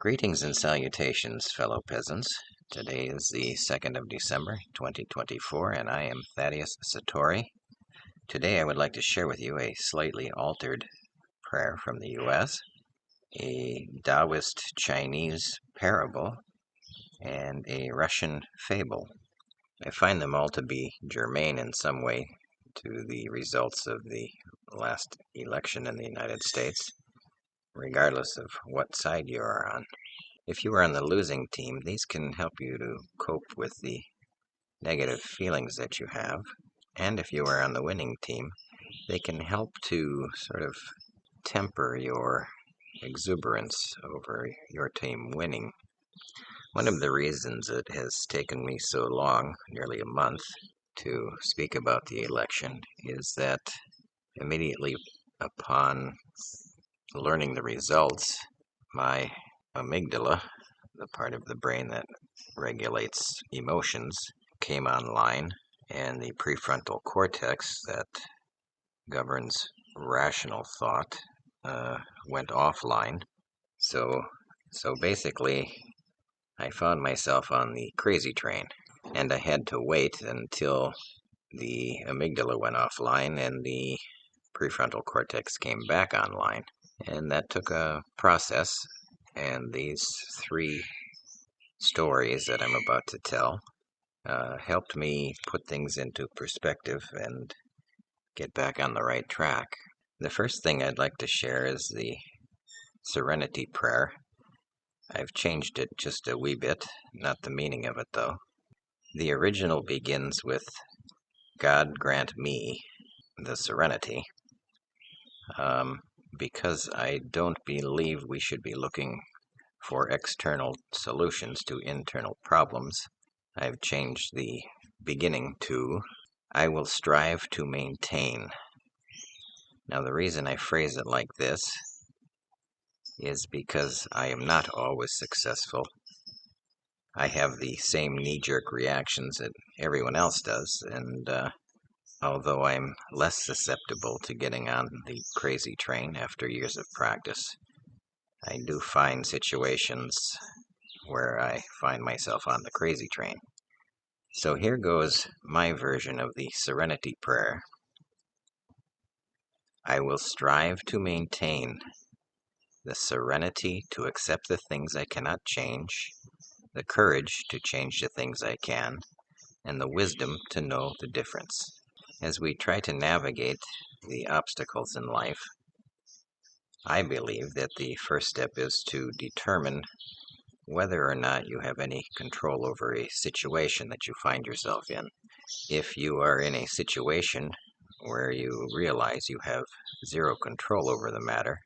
Greetings and salutations, fellow peasants. Today is the 2nd of December, 2024, and I am Thaddeus Satori. Today I would like to share with you a slightly altered prayer from the U.S., a Taoist Chinese parable, and a Russian fable. I find them all to be germane in some way to the results of the last election in the United States, regardless of what side you are on. If you are on the losing team, these can help you to cope with the negative feelings that you have. And if you are on the winning team, they can help to sort of temper your exuberance over your team winning. One of the reasons it has taken me so long, nearly a month, to speak about the election is that immediately upon learning the results, my amygdala, the part of the brain that regulates emotions, came online, and the prefrontal cortex that governs rational thought went offline. So basically, I found myself on the crazy train, and I had to wait until the amygdala went offline and the prefrontal cortex came back online. And that took a process, and these three stories that I'm about to tell helped me put things into perspective and get back on the right track. The first thing I'd like to share is the Serenity Prayer. I've changed it just a wee bit, not the meaning of it though. The original begins with, "God grant me the serenity," because I don't believe we should be looking for external solutions to internal problems. I've changed the beginning to, "I will strive to maintain." Now, the reason I phrase it like this is because I am not always successful. I have the same knee-jerk reactions that everyone else does, and although I'm less susceptible to getting on the crazy train after years of practice, I do find situations where I find myself on the crazy train. So here goes my version of the Serenity Prayer. I will strive to maintain the serenity to accept the things I cannot change, the courage to change the things I can, and the wisdom to know the difference. As we try to navigate the obstacles in life, I believe that the first step is to determine whether or not you have any control over a situation that you find yourself in. If you are in a situation where you realize you have zero control over the matter,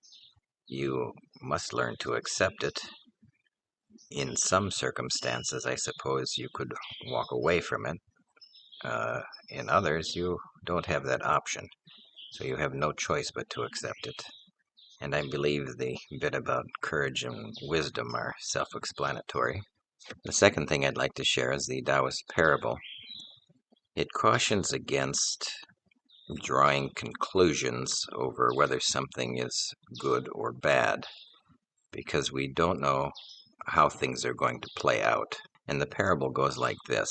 you must learn to accept it. In some circumstances, I suppose you could walk away from it. In others, you don't have that option, so you have no choice but to accept it. And I believe the bit about courage and wisdom are self-explanatory. The second thing I'd like to share is the Taoist parable. It cautions against drawing conclusions over whether something is good or bad, because we don't know how things are going to play out. And the parable goes like this.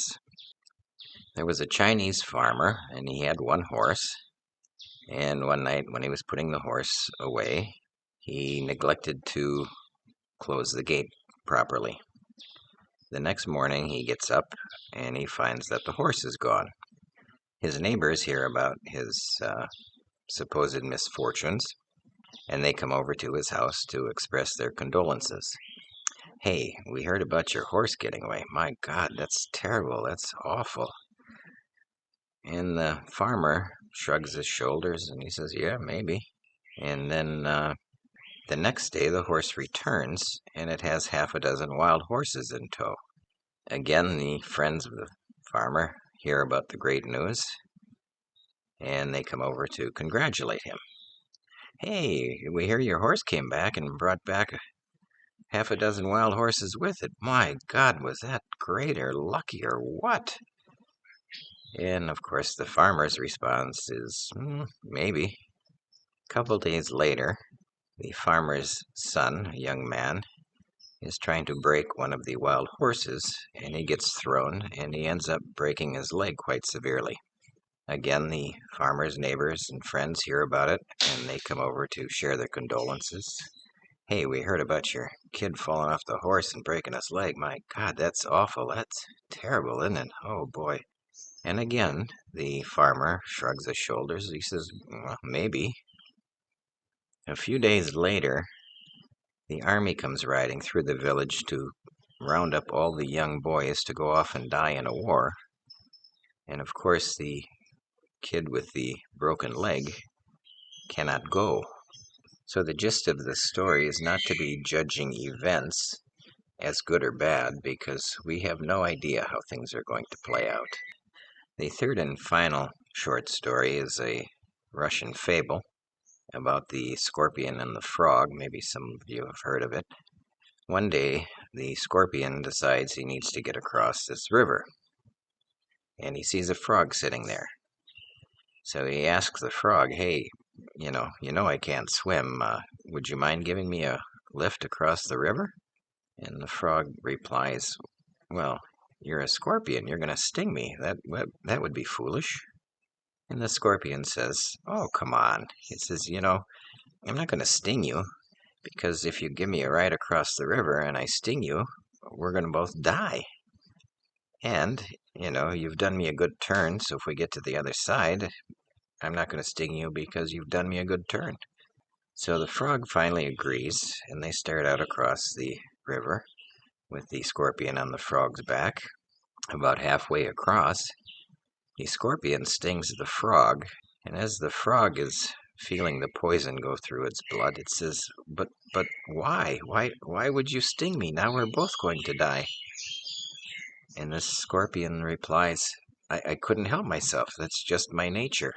There was a Chinese farmer, and he had one horse, and one night when he was putting the horse away, he neglected to close the gate properly. The next morning he gets up and he finds that the horse is gone. His neighbors hear about his supposed misfortunes, and they come over to his house to express their condolences. "Hey, we heard about your horse getting away. My God, that's terrible. That's awful." And the farmer shrugs his shoulders and he says, "Yeah, maybe." And then the next day the horse returns, and it has half a dozen wild horses in tow. Again, the friends of the farmer hear about the great news, and they come over to congratulate him. "Hey, we hear your horse came back and brought back half a dozen wild horses with it. My God, was that great or lucky or what?" And of course the farmer's response is, maybe. A couple days later, the farmer's son, a young man, is trying to break one of the wild horses, and he gets thrown, and he ends up breaking his leg quite severely. Again, the farmer's neighbors and friends hear about it, and they come over to share their condolences. Hey, we heard about your kid falling off the horse and breaking his leg. My God, that's awful. That's terrible, isn't it? Oh, boy. And again, the farmer shrugs his shoulders. He says, well, maybe. A few days later, the army comes riding through the village to round up all the young boys to go off and die in a war. And of course, the kid with the broken leg cannot go. So the gist of the story is not to be judging events as good or bad, because we have no idea how things are going to play out. The third and final short story is a Russian fable about the scorpion and the frog. Maybe some of you have heard of it. One day, the scorpion decides he needs to get across this river, and he sees a frog sitting there. So he asks the frog, hey, you know I can't swim. Would you mind giving me a lift across the river? And the frog replies, well, you're a scorpion. You're going to sting me. That would be foolish. And the scorpion says, oh, come on. He says, I'm not going to sting you, because if you give me a ride across the river and I sting you, we're going to both die. And, you've done me a good turn, so if we get to the other side, I'm not going to sting you because you've done me a good turn. So the frog finally agrees, and they start out across the river with the scorpion on the frog's back. About halfway across, the scorpion stings the frog, and as the frog is feeling the poison go through its blood, it says, but why? Why would you sting me? Now we're both going to die. And the scorpion replies, I couldn't help myself. That's just my nature.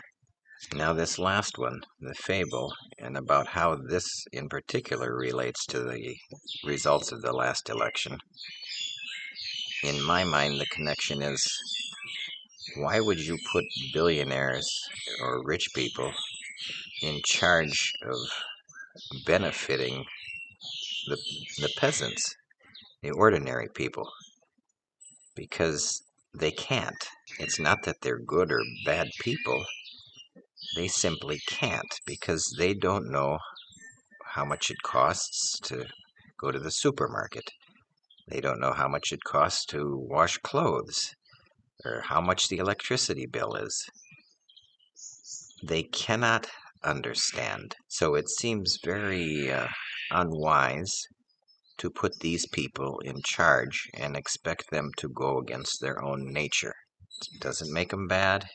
Now this last one, the fable, and about how this in particular relates to the results of the last election. In my mind, the connection is, why would you put billionaires or rich people in charge of benefiting the peasants, the ordinary people? Because they can't. It's not that they're good or bad people. They simply can't, because they don't know how much it costs to go to the supermarket. They don't know how much it costs to wash clothes, or how much the electricity bill is. They cannot understand. So it seems very unwise to put these people in charge and expect them to go against their own nature. It doesn't make them bad.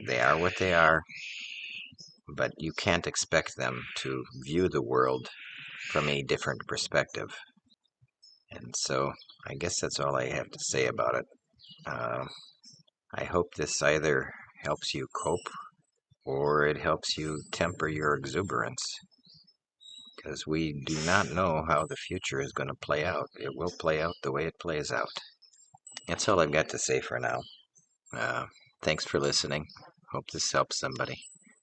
They are what they are. But you can't expect them to view the world from a different perspective. And so I guess that's all I have to say about it. I hope this either helps you cope or it helps you temper your exuberance, because we do not know how the future is going to play out. It will play out the way it plays out. That's all I've got to say for now. Thanks for listening. Hope this helps somebody.